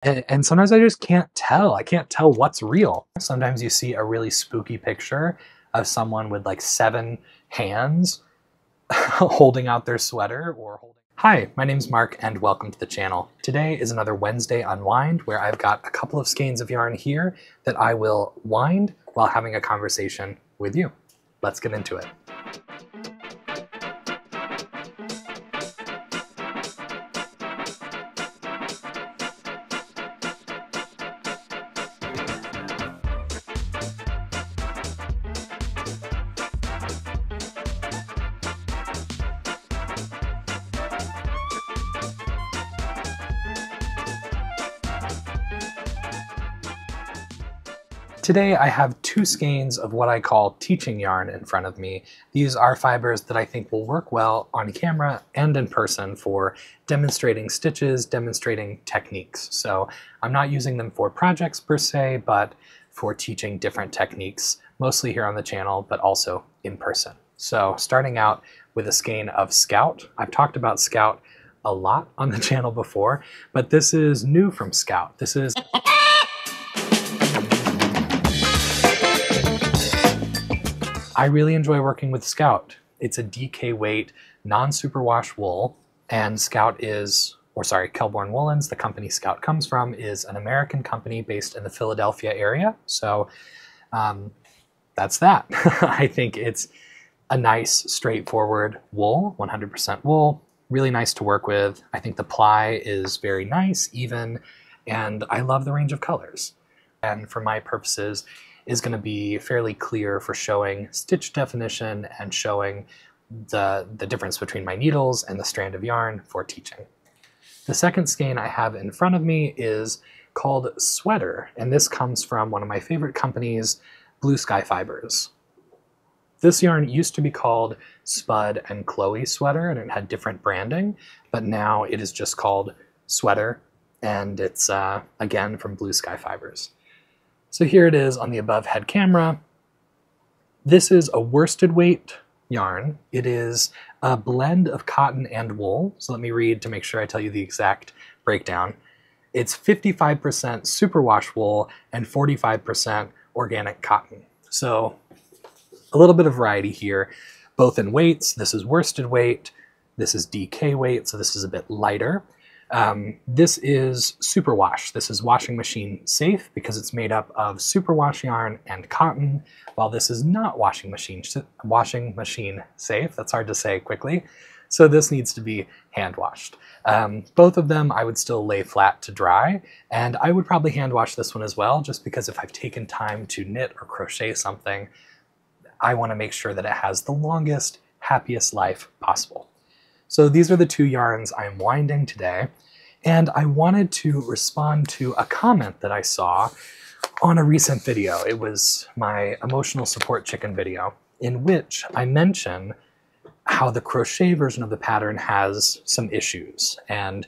And sometimes I just can't tell. I can't tell what's real. Sometimes you see a really spooky picture of someone with like 7 hands holding out their sweater or holding... Hi, my name's Mark and welcome to the channel. Today is another Wednesday Unwind where I've got a couple of skeins of yarn here that I will wind while having a conversation with you. Let's get into it. Today I have 2 skeins of what I call teaching yarn in front of me. These are fibers that I think will work well on camera and in person for demonstrating stitches, demonstrating techniques. So I'm not using them for projects per se, but for teaching different techniques, mostly here on the channel, but also in person. So starting out with a skein of Scout. I've talked about Scout a lot on the channel before, but this is new from Scout. This is... I really enjoy working with Scout. It's a DK weight, non-superwash wool, and Scout is, or sorry, Kelbourne Woolens, the company Scout comes from, is an American company based in the Philadelphia area. So that's that. I think it's a nice, straightforward wool, 100% wool, really nice to work with. I think the ply is very nice, even, and I love the range of colors. And for my purposes, is going to be fairly clear for showing stitch definition and showing the difference between my needles and the strand of yarn for teaching. The second skein I have in front of me is called Sweater, and this comes from one of my favorite companies, Blue Sky Fibers. This yarn used to be called Spud and Chloe Sweater, and it had different branding, but now it is just called Sweater, and it's again from Blue Sky Fibers. So here it is on the above head camera. This is a worsted weight yarn. It is a blend of cotton and wool. So let me read to make sure I tell you the exact breakdown. It's 55% superwash wool and 45% organic cotton. So a little bit of variety here, both in weights. This is worsted weight. This is DK weight, so this is a bit lighter. This is superwash. This is washing machine safe because it's made up of superwash yarn and cotton, while this is not washing machine safe. That's hard to say quickly. So this needs to be hand washed. Both of them I would still lay flat to dry, and I would probably hand wash this one as well, just because if I've taken time to knit or crochet something, I want to make sure that it has the longest, happiest life possible. So these are the 2 yarns I'm winding today, and I wanted to respond to a comment that I saw on a recent video. It was my emotional support chicken video, in which I mention how the crochet version of the pattern has some issues. And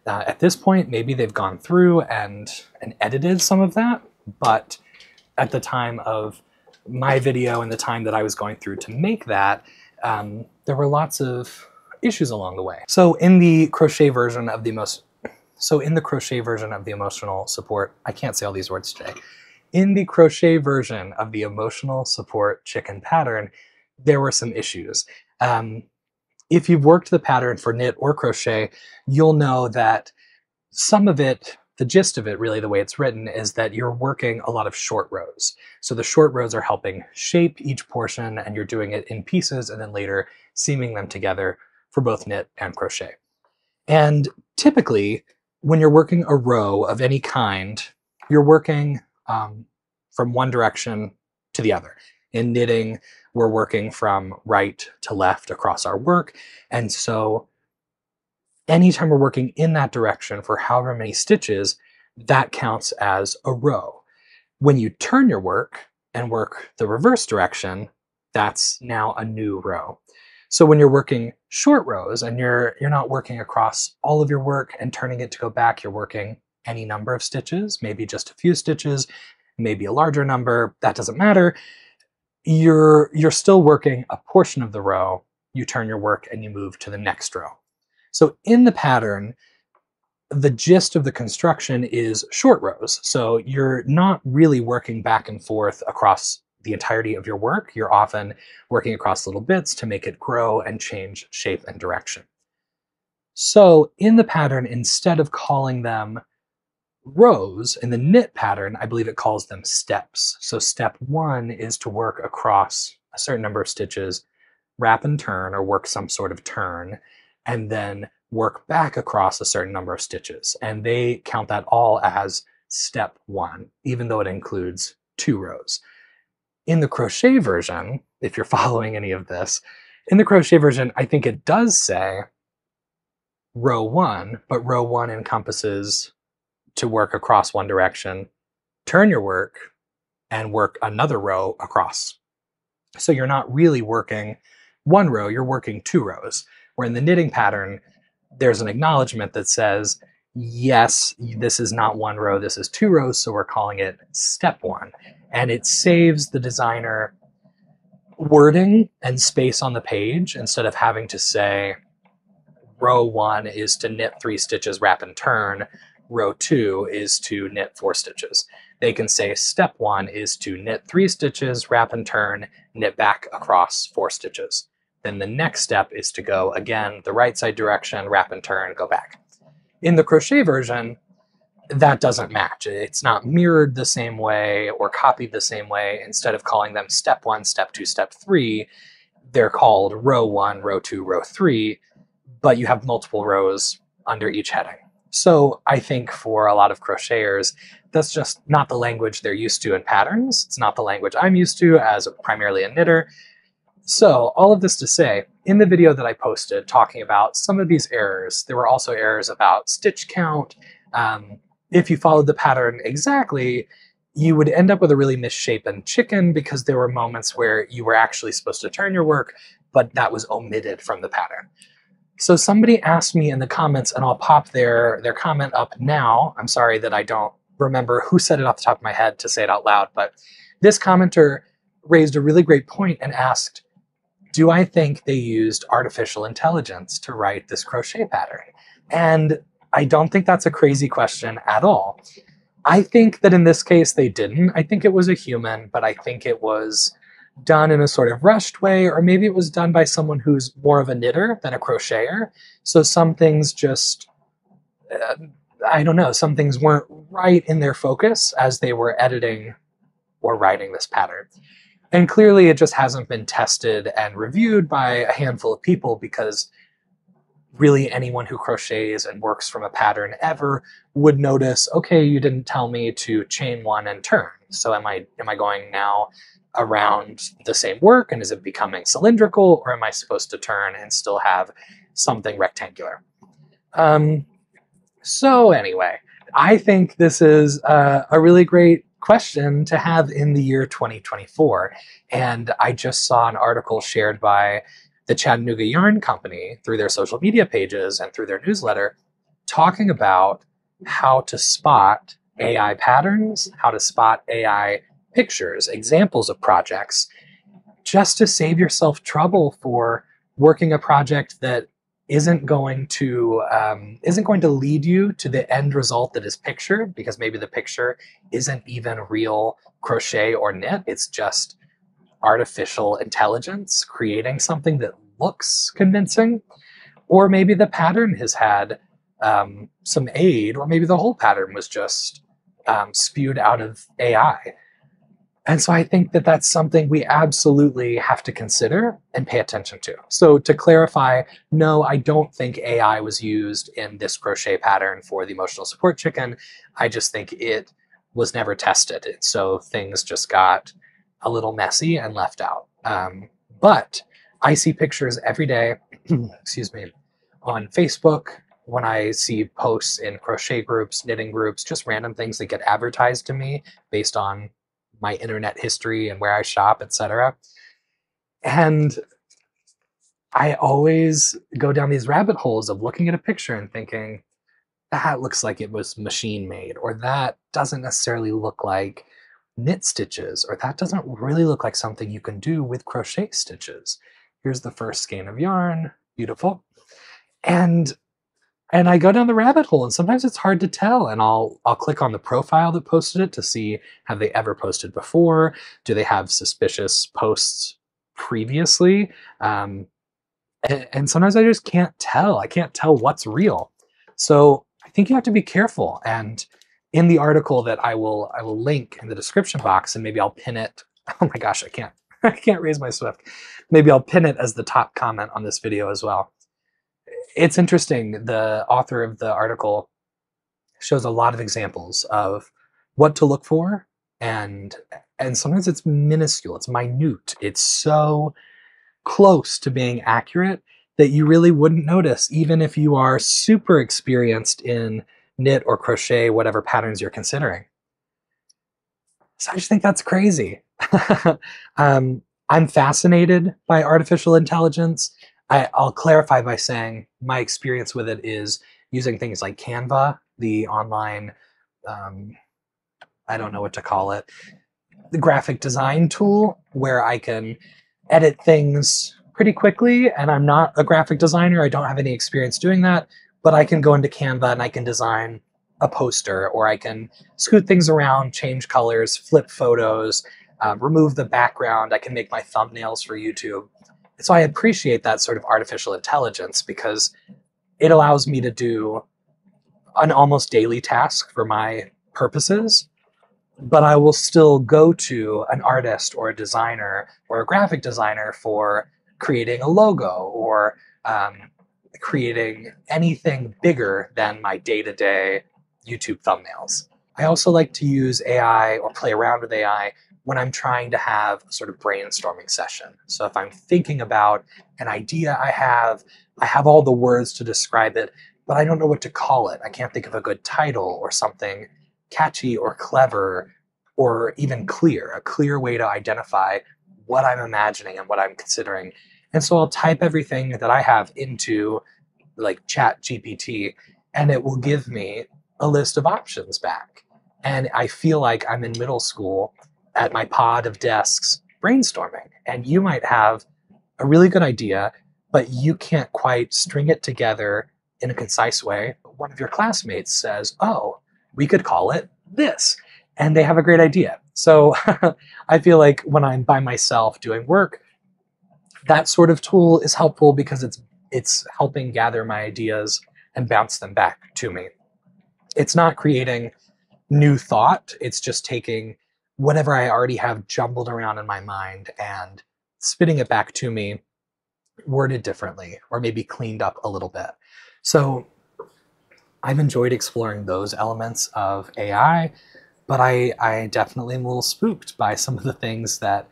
at this point, maybe they've gone through and edited some of that, but at the time of my video and the time that I was going through to make that, there were lots of issues along the way. So in the crochet version of the emotional support, I can't say all these words today. In the crochet version of the emotional support chicken pattern, there were some issues. If you've worked the pattern for knit or crochet, you'll know that some of it, the gist of it really, the way it's written, is that you're working a lot of short rows. So the short rows are helping shape each portion, and you're doing it in pieces and then later seaming them together for both knit and crochet. And typically, when you're working a row of any kind, you're working from one direction to the other. In knitting, we're working from right to left across our work, and so anytime we're working in that direction for however many stitches, that counts as a row. When you turn your work and work the reverse direction, that's now a new row. So when you're working short rows and you're not working across all of your work and turning it to go back, you're working any number of stitches, maybe just a few stitches, maybe a larger number, that doesn't matter. You're still working a portion of the row, you turn your work and you move to the next row. So in the pattern, the gist of the construction is short rows. So you're not really working back and forth across the entirety of your work. You're often working across little bits to make it grow and change shape and direction. So in the pattern, instead of calling them rows, in the knit pattern, I believe it calls them steps. So step 1 is to work across a certain number of stitches, wrap and turn, or work some sort of turn, and then work back across a certain number of stitches. And they count that all as step 1, even though it includes 2 rows. In the crochet version, if you're following any of this, in the crochet version, I think it does say row 1, but row 1 encompasses to work across one direction, turn your work, and work another row across. So you're not really working 1 row, you're working 2 rows. Where in the knitting pattern, there's an acknowledgement that says, yes, this is not 1 row, this is 2 rows, so we're calling it step 1. And it saves the designer wording and space on the page instead of having to say, row 1 is to knit 3 stitches, wrap and turn, row 2 is to knit 4 stitches. They can say step 1 is to knit 3 stitches, wrap and turn, knit back across 4 stitches. Then the next step is to go again the right side direction, wrap and turn, go back. In the crochet version, that doesn't match. It's not mirrored the same way or copied the same way. Instead of calling them step 1, step 2, step 3, they're called row 1, row 2, row 3, but you have multiple rows under each heading. So I think for a lot of crocheters, that's just not the language they're used to in patterns. It's not the language I'm used to as primarily a knitter. So all of this to say, in the video that I posted talking about some of these errors, there were also errors about stitch count. If you followed the pattern exactly, you would end up with a really misshapen chicken because there were moments where you were actually supposed to turn your work, but that was omitted from the pattern. So somebody asked me in the comments, and I'll pop their comment up now. I'm sorry that I don't remember who said it off the top of my head to say it out loud, but this commenter raised a really great point and asked, do I think they used artificial intelligence to write this crochet pattern? And I don't think that's a crazy question at all. I think that in this case they didn't. I think it was a human, but I think it was done in a sort of rushed way, or maybe it was done by someone who's more of a knitter than a crocheter. So some things just, I don't know, some things weren't right in their focus as they were editing or writing this pattern. And clearly it just hasn't been tested and reviewed by a handful of people, because really anyone who crochets and works from a pattern ever would notice, okay, you didn't tell me to chain 1 and turn. So am I going now around the same work, and is it becoming cylindrical, or am I supposed to turn and still have something rectangular? So anyway, I think this is a really great question to have in the year 2024. And I just saw an article shared by the Chattanooga Yarn Company through their social media pages and through their newsletter, talking about how to spot AI patterns, how to spot AI pictures, examples of projects, just to save yourself trouble for working a project that isn't going to lead you to the end result that is pictured, because maybe the picture isn't even real crochet or knit. It's just artificial intelligence creating something that looks convincing. Or maybe the pattern has had some aid, or maybe the whole pattern was just spewed out of AI. And so I think that that's something we absolutely have to consider and pay attention to. So to clarify, no, I don't think AI was used in this crochet pattern for the emotional support chicken. I just think it was never tested. So things just got a little messy and left out. But I see pictures every day, excuse me, on Facebook, when I see posts in crochet groups, knitting groups, just random things that get advertised to me based on my internet history and where I shop, etc. And I always go down these rabbit holes of looking at a picture and thinking, that looks like it was machine made, or that doesn't necessarily look like knit stitches, or that doesn't really look like something you can do with crochet stitches. Here's the first skein of yarn, beautiful. And And I go down the rabbit hole, and sometimes it's hard to tell. And I'll click on the profile that posted it to see, have they ever posted before? Do they have suspicious posts previously? And sometimes I just can't tell. I can't tell what's real. So I think you have to be careful. And in the article that I will link in the description box, and maybe I'll pin it. Oh my gosh, I can't raise my Swift. Maybe I'll pin it as the top comment on this video as well. It's interesting. The author of the article shows a lot of examples of what to look for, and sometimes it's minuscule, it's minute, it's so close to being accurate that you really wouldn't notice, even if you are super experienced in knit or crochet, whatever patterns you're considering. So I just think that's crazy. I'm fascinated by artificial intelligence. I'll clarify by saying my experience with it is using things like Canva, the online, I don't know what to call it, the graphic design tool where I can edit things pretty quickly. And I'm not a graphic designer. I don't have any experience doing that, but I can go into Canva and I can design a poster, or I can scoot things around, change colors, flip photos, remove the background. I can make my thumbnails for YouTube. So I appreciate that sort of artificial intelligence because it allows me to do an almost daily task for my purposes, but I will still go to an artist or a designer or a graphic designer for creating a logo or creating anything bigger than my day-to-day YouTube thumbnails. I also like to use AI or play around with AI when I'm trying to have a sort of brainstorming session. So if I'm thinking about an idea I have all the words to describe it, but I don't know what to call it. I can't think of a good title or something catchy or clever or even clear, a clear way to identify what I'm imagining and what I'm considering. And so I'll type everything that I have into like Chat GPT, and it will give me a list of options back. And I feel like I'm in middle school at my pod of desks brainstorming. And you might have a really good idea, but you can't quite string it together in a concise way. One of your classmates says, oh, we could call it this. And they have a great idea. So I feel like when I'm by myself doing work, that sort of tool is helpful because it's helping gather my ideas and bounce them back to me. It's not creating new thought. It's just taking whatever I already have jumbled around in my mind and spitting it back to me, worded differently, or maybe cleaned up a little bit. So I've enjoyed exploring those elements of AI, but I definitely am a little spooked by some of the things that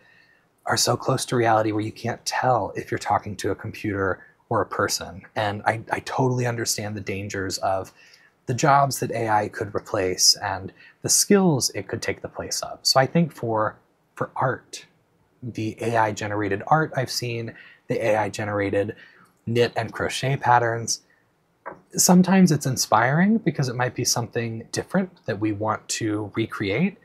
are so close to reality where you can't tell if you're talking to a computer or a person. And I totally understand the dangers of the jobs that AI could replace and the skills it could take the place of. So I think for art, the AI-generated art I've seen, the AI-generated knit and crochet patterns, sometimes it's inspiring because it might be something different that we want to recreate,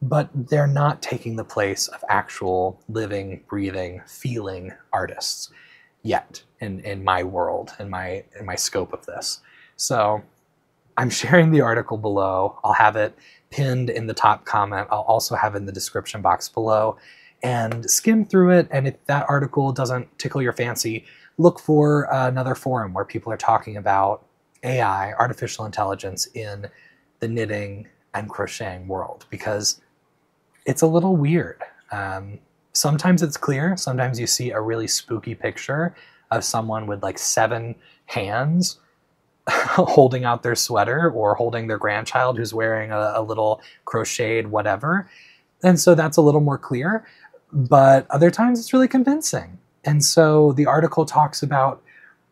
but they're not taking the place of actual living, breathing, feeling artists yet in my world, in my scope of this. So I'm sharing the article below. I'll have it pinned in the top comment. I'll also have it in the description box below, and skim through it. And if that article doesn't tickle your fancy, look for another forum where people are talking about AI, artificial intelligence, in the knitting and crocheting world, because it's a little weird. Sometimes it's clear. Sometimes you see a really spooky picture of someone with like 7 hands holding out their sweater or holding their grandchild who's wearing a little crocheted whatever. And so that's a little more clear, but other times it's really convincing. And so the article talks about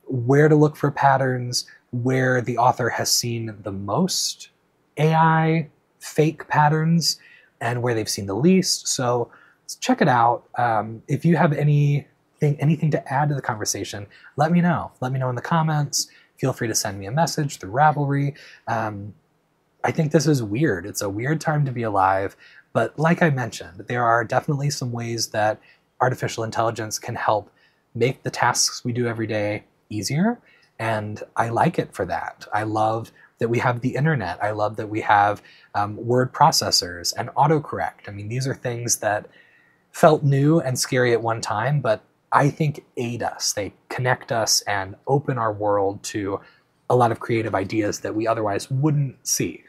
where to look for patterns, where the author has seen the most AI fake patterns, and where they've seen the least. So let's check it out. If you have anything to add to the conversation, let me know. Let me know in the comments. Feel free to send me a message through Ravelry. I think this is weird. It's a weird time to be alive. But like I mentioned, there are definitely some ways that artificial intelligence can help make the tasks we do every day easier. And I like it for that. I love that we have the internet. I love that we have word processors and autocorrect. I mean, these are things that felt new and scary at one time, but I think aid us. They connect us and open our world to a lot of creative ideas that we otherwise wouldn't see.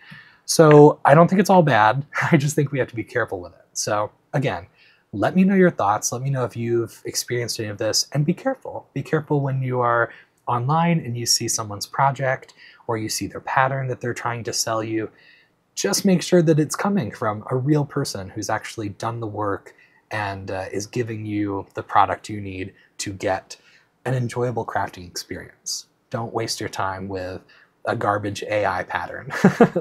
So I don't think it's all bad. I just think we have to be careful with it. So again, let me know your thoughts. Let me know if you've experienced any of this, and be careful. Be careful when you are online and you see someone's project or you see their pattern that they're trying to sell you. Just make sure that it's coming from a real person who's actually done the work and is giving you the product you need to get an enjoyable crafting experience. Don't waste your time with a garbage AI pattern.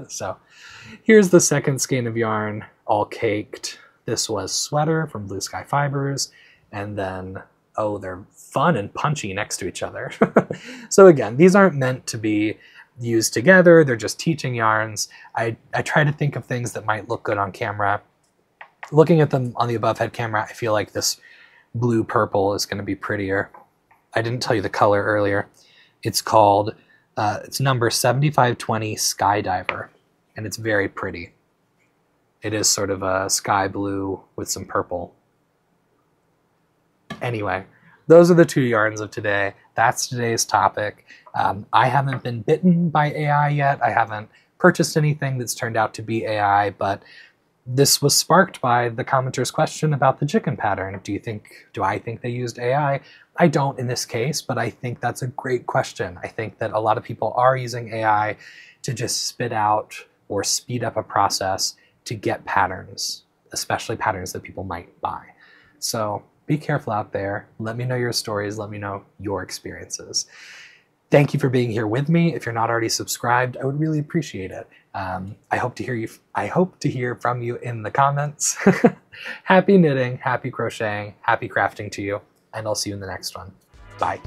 So here's the second skein of yarn, all caked. This was Sweater from Blue Sky Fibers, and then, oh, they're fun and punchy next to each other. So again, these aren't meant to be used together. They're just teaching yarns. I try to think of things that might look good on camera. Looking at them on the above head camera, I feel like this blue purple is going to be prettier. I didn't tell you the color earlier. It's called, it's number 7520 Skydiver, and it's very pretty. It is sort of a sky blue with some purple. Anyway, those are the two yarns of today. That's today's topic. I haven't been bitten by AI yet. I haven't purchased anything that's turned out to be AI, but this was sparked by the commenter's question about the chicken pattern. Do I think they used AI? I don't in this case, but I think that's a great question. I think that a lot of people are using AI to just spit out or speed up a process to get patterns, especially patterns that people might buy. So be careful out there. Let me know your stories. Let me know your experiences. Thank you for being here with me. If you're not already subscribed, I would really appreciate it. I hope to hear from you in the comments. Happy knitting, happy crocheting, happy crafting to you, and I'll see you in the next one. Bye.